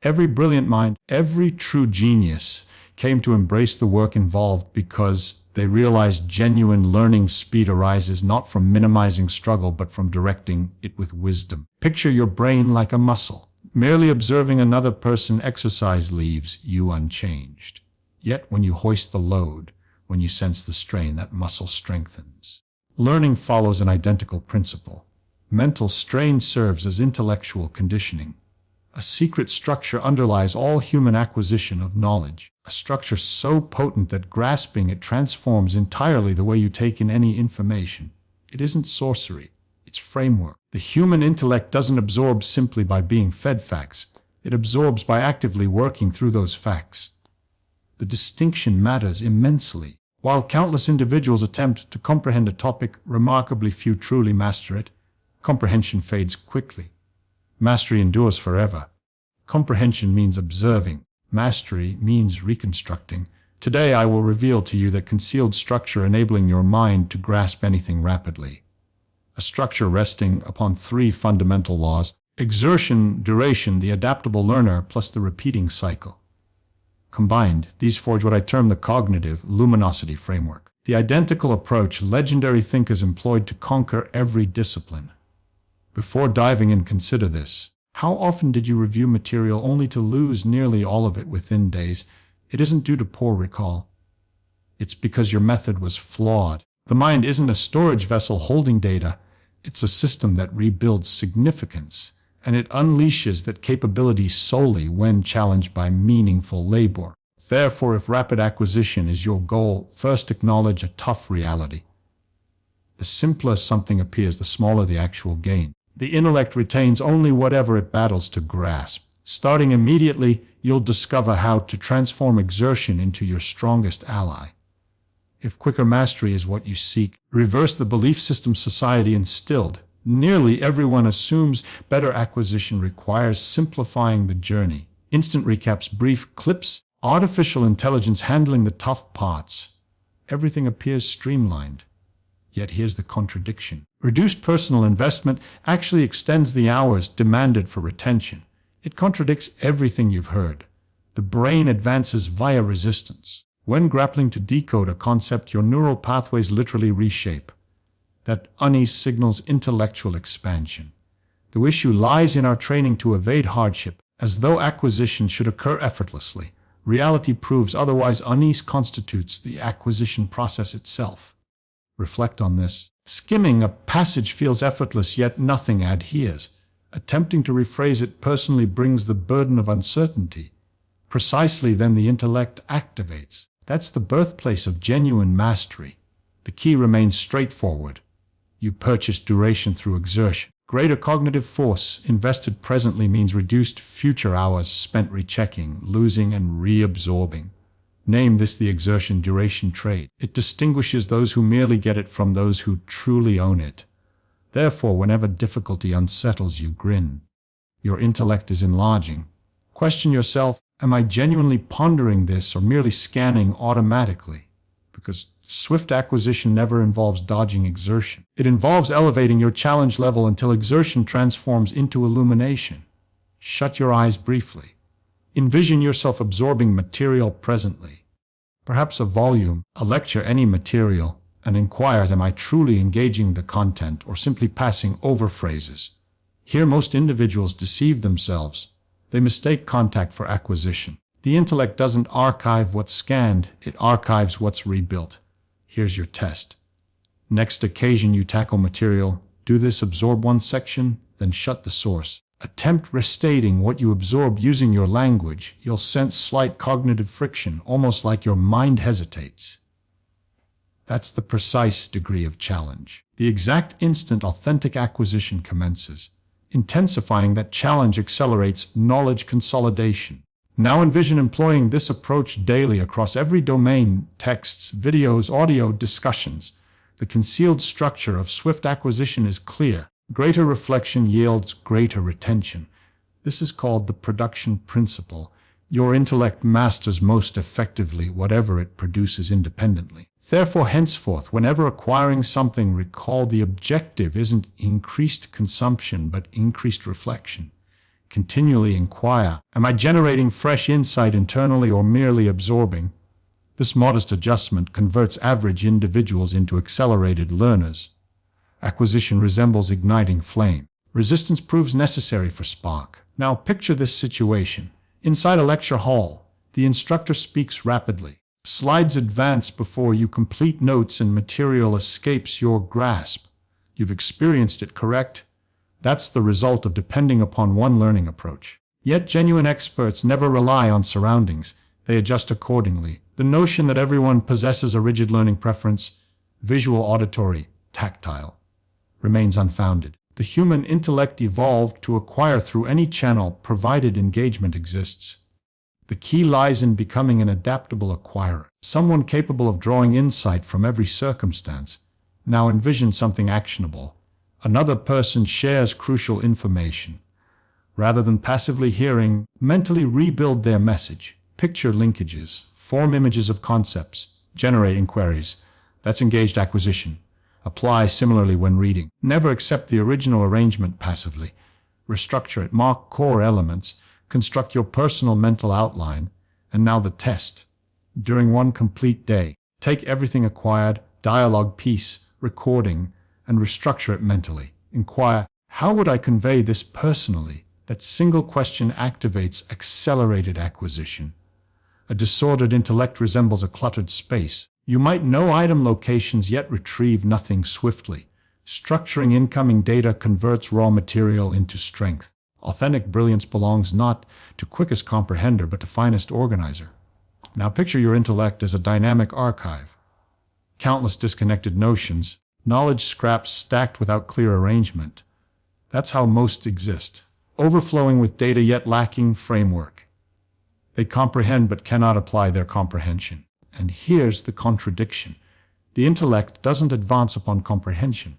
Every brilliant mind, every true genius came to embrace the work involved because they realized genuine learning speed arises not from minimizing struggle but from directing it with wisdom. Picture your brain like a muscle. Merely observing another person exercise leaves you unchanged. Yet when you hoist the load, when you sense the strain, that muscle strengthens. Learning follows an identical principle. Mental strain serves as intellectual conditioning. A secret structure underlies all human acquisition of knowledge, a structure so potent that grasping it transforms entirely the way you take in any information. It isn't sorcery, it's framework. The human intellect doesn't absorb simply by being fed facts. It absorbs by actively working through those facts. The distinction matters immensely. While countless individuals attempt to comprehend a topic, remarkably few truly master it. Comprehension fades quickly. Mastery endures forever. Comprehension means observing. Mastery means reconstructing. Today I will reveal to you the concealed structure enabling your mind to grasp anything rapidly. A structure resting upon three fundamental laws: exertion, duration, the adaptable learner, plus the repeating cycle. Combined, these forge what I term the cognitive luminosity framework. The identical approach legendary thinkers employed to conquer every discipline. Before diving in, consider this. How often did you review material only to lose nearly all of it within days? It isn't due to poor recall. It's because your method was flawed. The mind isn't a storage vessel holding data. It's a system that rebuilds significance, and it unleashes that capability solely when challenged by meaningful labor. Therefore, if rapid acquisition is your goal, first acknowledge a tough reality. The simpler something appears, the smaller the actual gain. The intellect retains only whatever it battles to grasp. Starting immediately, you'll discover how to transform exertion into your strongest ally. If quicker mastery is what you seek, reverse the belief system society instilled. Nearly everyone assumes better acquisition requires simplifying the journey. Instant recaps, brief clips, artificial intelligence handling the tough parts. Everything appears streamlined. Yet here's the contradiction. Reduced personal investment actually extends the hours demanded for retention. It contradicts everything you've heard. The brain advances via resistance. When grappling to decode a concept, your neural pathways literally reshape. That unease signals intellectual expansion. The issue lies in our training to evade hardship, as though acquisition should occur effortlessly. Reality proves otherwise. Unease constitutes the acquisition process itself. Reflect on this. Skimming a passage feels effortless, yet nothing adheres. Attempting to rephrase it personally brings the burden of uncertainty. Precisely then the intellect activates. That's the birthplace of genuine mastery. The key remains straightforward. You purchase duration through exertion. Greater cognitive force invested presently means reduced future hours spent rechecking, losing, and reabsorbing. Name this the exertion duration trade. It distinguishes those who merely get it from those who truly own it. Therefore, whenever difficulty unsettles you, grin. Your intellect is enlarging. Question yourself, am I genuinely pondering this or merely scanning automatically? Because swift acquisition never involves dodging exertion. It involves elevating your challenge level until exertion transforms into illumination. Shut your eyes briefly. Envision yourself absorbing material presently. Perhaps a volume, a lecture, any material, and inquire, am I truly engaging the content or simply passing over phrases? Here most individuals deceive themselves. They mistake contact for acquisition. The intellect doesn't archive what's scanned, it archives what's rebuilt. Here's your test. Next occasion you tackle material, do this: absorb one section, then shut the source. Attempt restating what you absorb using your language. You'll sense slight cognitive friction, almost like your mind hesitates. That's the precise degree of challenge. The exact instant authentic acquisition commences. Intensifying that challenge accelerates knowledge consolidation. Now envision employing this approach daily across every domain: texts, videos, audio, discussions. The concealed structure of swift acquisition is clear. Greater reflection yields greater retention. This is called the production principle. Your intellect masters most effectively whatever it produces independently. Therefore, henceforth, whenever acquiring something, recall the objective isn't increased consumption but increased reflection. Continually inquire, am I generating fresh insight internally or merely absorbing? This modest adjustment converts average individuals into accelerated learners. Acquisition resembles igniting flame. Resistance proves necessary for spark. Now picture this situation. Inside a lecture hall, the instructor speaks rapidly. Slides advance before you complete notes and material escapes your grasp. You've experienced it, correct? That's the result of depending upon one learning approach. Yet genuine experts never rely on surroundings. They adjust accordingly. The notion that everyone possesses a rigid learning preference, visual, auditory, tactile, remains unfounded. The human intellect evolved to acquire through any channel provided engagement exists. The key lies in becoming an adaptable acquirer, someone capable of drawing insight from every circumstance. Now envision something actionable. Another person shares crucial information. Rather than passively hearing, mentally rebuild their message. Picture linkages, form images of concepts, generate inquiries. That's engaged acquisition. Apply similarly when reading. Never accept the original arrangement passively. Restructure it, mark core elements, construct your personal mental outline, and now the test. During one complete day, take everything acquired, dialogue piece, recording, and restructure it mentally. Inquire, how would I convey this personally? That single question activates accelerated acquisition. A disordered intellect resembles a cluttered space. You might know item locations yet retrieve nothing swiftly. Structuring incoming data converts raw material into strength. Authentic brilliance belongs not to quickest comprehender but to finest organizer. Now picture your intellect as a dynamic archive. Countless disconnected notions, knowledge scraps stacked without clear arrangement. That's how most exist, overflowing with data yet lacking framework. They comprehend but cannot apply their comprehension. And here's the contradiction. The intellect doesn't advance upon comprehension.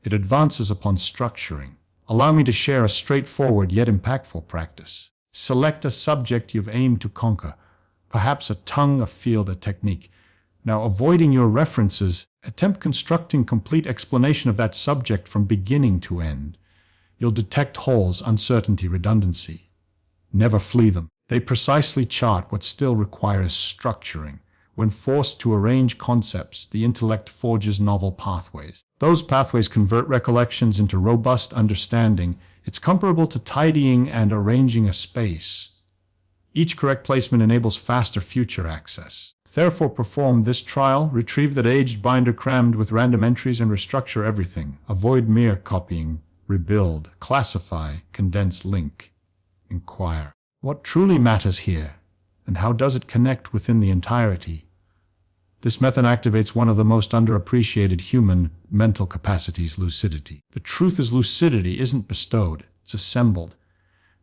It advances upon structuring. Allow me to share a straightforward yet impactful practice. Select a subject you've aimed to conquer, perhaps a tongue, a field, a technique. Now, avoiding your references, attempt constructing complete explanation of that subject from beginning to end. You'll detect holes, uncertainty, redundancy. Never flee them. They precisely chart what still requires structuring. When forced to arrange concepts, the intellect forges novel pathways. Those pathways convert recollections into robust understanding. It's comparable to tidying and arranging a space. Each correct placement enables faster future access. Therefore, perform this trial, retrieve that aged binder crammed with random entries and restructure everything. Avoid mere copying. Rebuild, classify, condense, link. Inquire. What truly matters here, and how does it connect within the entirety? This method activates one of the most underappreciated human mental capacities, lucidity. The truth is, lucidity isn't bestowed, it's assembled.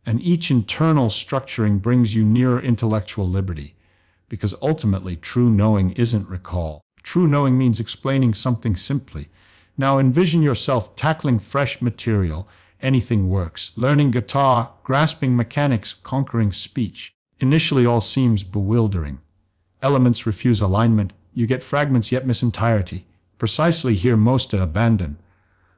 And each internal structuring brings you nearer intellectual liberty, because ultimately true knowing isn't recall. True knowing means explaining something simply. Now envision yourself tackling fresh material. Anything works. Learning guitar, grasping mechanics, conquering speech. Initially all seems bewildering. Elements refuse alignment. You get fragments yet miss entirety. Precisely here most abandon.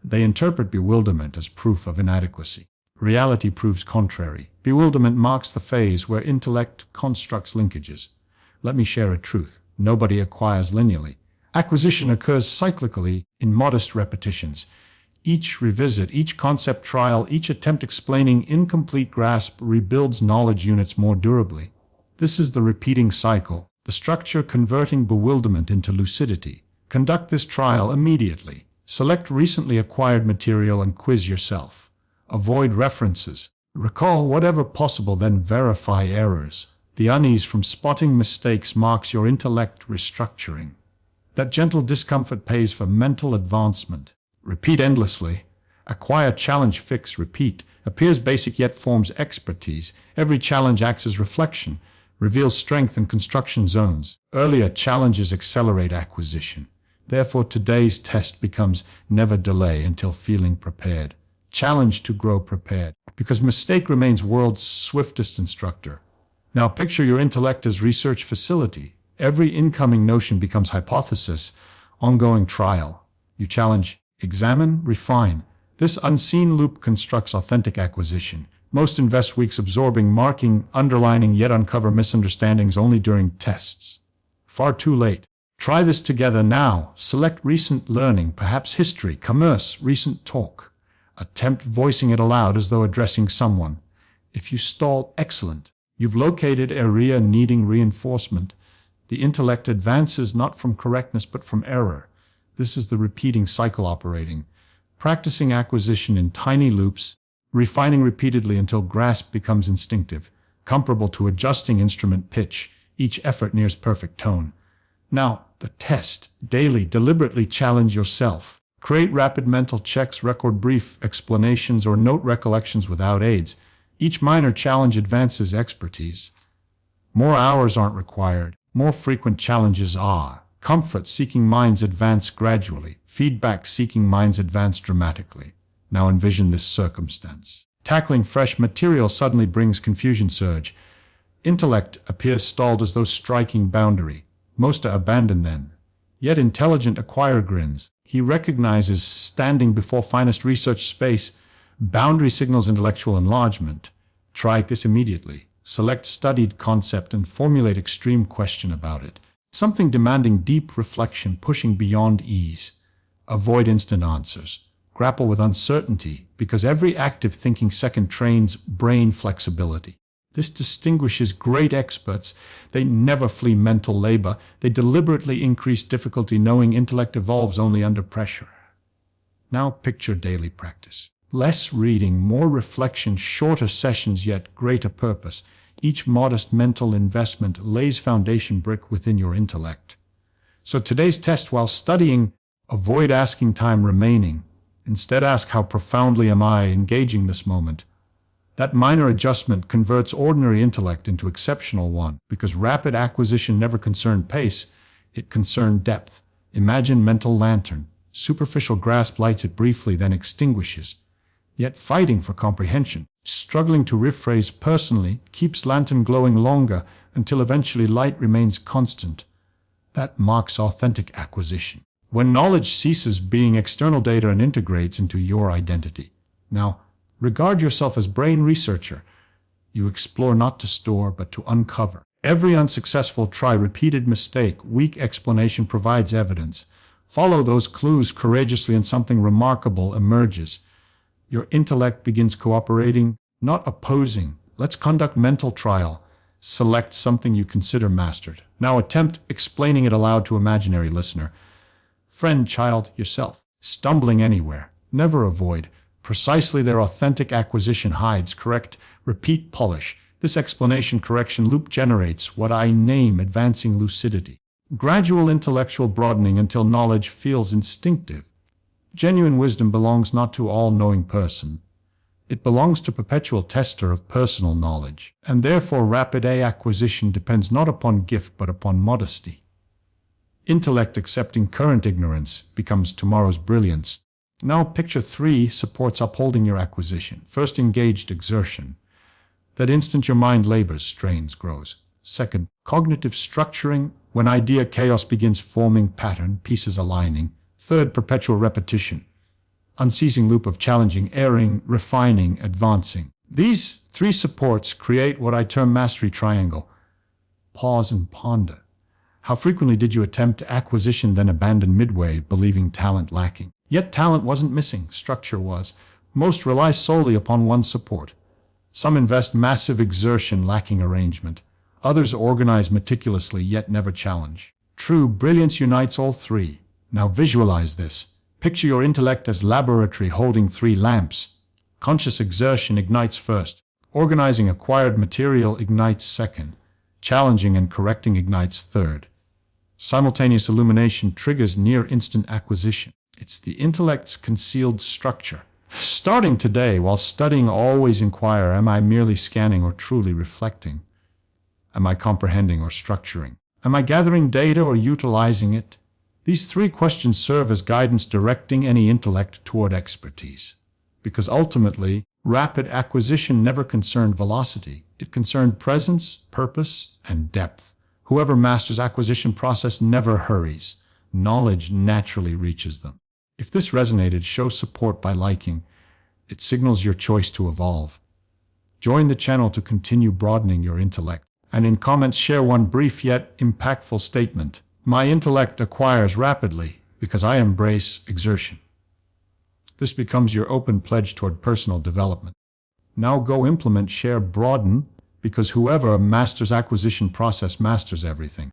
They interpret bewilderment as proof of inadequacy. Reality proves contrary. Bewilderment marks the phase where intellect constructs linkages. Let me share a truth. Nobody acquires linearly. Acquisition occurs cyclically in modest repetitions. Each revisit, each concept trial, each attempt explaining incomplete grasp rebuilds knowledge units more durably. This is the repeating cycle, the structure converting bewilderment into lucidity. Conduct this trial immediately. Select recently acquired material and quiz yourself. Avoid references. Recall whatever possible, then verify errors. The unease from spotting mistakes marks your intellect restructuring. That gentle discomfort pays for mental advancement. Repeat endlessly. Acquire, challenge, fix, repeat. Appears basic yet forms expertise. Every challenge acts as reflection, reveals strength and construction zones. Earlier challenges accelerate acquisition. Therefore today's test becomes never delay until feeling prepared. Challenge to grow prepared. Because mistake remains world's swiftest instructor. Now picture your intellect as research facility. Every incoming notion becomes hypothesis, ongoing trial. You challenge, examine, refine. This unseen loop constructs authentic acquisition. Most invest weeks absorbing, marking, underlining, yet uncover misunderstandings only during tests. Far too late. Try this together now. Select recent learning, perhaps history, commerce, recent talk. Attempt voicing it aloud as though addressing someone. If you stall, excellent. You've located area needing reinforcement. The intellect advances not from correctness but from error. This is the repeating cycle operating. Practicing acquisition in tiny loops, refining repeatedly until grasp becomes instinctive, comparable to adjusting instrument pitch. Each effort nears perfect tone. Now, the test. Daily, deliberately challenge yourself. Create rapid mental checks, record brief explanations, or note recollections without aids. Each minor challenge advances expertise. More hours aren't required. More frequent challenges are. Comfort-seeking minds advance gradually. Feedback-seeking minds advance dramatically. Now envision this circumstance. Tackling fresh material suddenly brings confusion surge. Intellect appears stalled as though striking boundary. Most are abandoned then. Yet intelligent acquire grins. He recognizes standing before finest research space. Boundary signals intellectual enlargement. Try this immediately. Select studied concept and formulate extreme question about it. Something demanding deep reflection, pushing beyond ease. Avoid instant answers. Grapple with uncertainty, because every active thinking second trains brain flexibility. This distinguishes great experts. They never flee mental labor. They deliberately increase difficulty, knowing intellect evolves only under pressure. Now picture daily practice. Less reading, more reflection, shorter sessions, yet greater purpose. Each modest mental investment lays foundation brick within your intellect. So today's test: while studying, avoid asking time remaining. Instead ask, how profoundly am I engaging this moment? That minor adjustment converts ordinary intellect into exceptional one, because rapid acquisition never concerned pace, it concerned depth. Imagine mental lantern. Superficial grasp lights it briefly, then extinguishes. Yet fighting for comprehension, struggling to rephrase personally, keeps lantern glowing longer until eventually light remains constant. That marks authentic acquisition. When knowledge ceases being external data and integrates into your identity. Now, regard yourself as brain researcher. You explore not to store, but to uncover. Every unsuccessful try, repeated mistake, weak explanation provides evidence. Follow those clues courageously and something remarkable emerges. Your intellect begins cooperating, not opposing. Let's conduct mental trial. Select something you consider mastered. Now attempt explaining it aloud to imaginary listener. Friend, child, yourself. Stumbling anywhere. Never avoid. Precisely their authentic acquisition hides. Correct, repeat, polish. This explanation correction loop generates what I name advancing lucidity. Gradual intellectual broadening until knowledge feels instinctive. Genuine wisdom belongs not to all-knowing person. It belongs to perpetual tester of personal knowledge, and therefore rapid acquisition depends not upon gift but upon modesty. Intellect accepting current ignorance becomes tomorrow's brilliance. Now picture 3 supports upholding your acquisition. First, engaged exertion. That instant your mind labors, strains, grows. Second, cognitive structuring, when idea chaos begins forming pattern, pieces aligning. Third, perpetual repetition. Unceasing loop of challenging, erring, refining, advancing. These 3 supports create what I term mastery triangle. Pause and ponder. How frequently did you attempt acquisition, then abandon midway, believing talent lacking? Yet talent wasn't missing, structure was. Most rely solely upon one support. Some invest massive exertion, lacking arrangement. Others organize meticulously, yet never challenge. True brilliance unites all 3. Now visualize this. Picture your intellect as laboratory holding 3 lamps. Conscious exertion ignites first. Organizing acquired material ignites second. Challenging and correcting ignites third. Simultaneous illumination triggers near-instant acquisition. It's the intellect's concealed structure. Starting today, while studying, always inquire, am I merely scanning or truly reflecting? Am I comprehending or structuring? Am I gathering data or utilizing it? These 3 questions serve as guidance directing any intellect toward expertise. Because ultimately, rapid acquisition never concerned velocity. It concerned presence, purpose, and depth. Whoever masters acquisition process never hurries. Knowledge naturally reaches them. If this resonated, show support by liking. It signals your choice to evolve. Join the channel to continue broadening your intellect. And in comments, share one brief yet impactful statement. My intellect acquires rapidly because I embrace exertion. This becomes your open pledge toward personal development. Now go implement, share, broaden, because whoever masters acquisition process masters everything.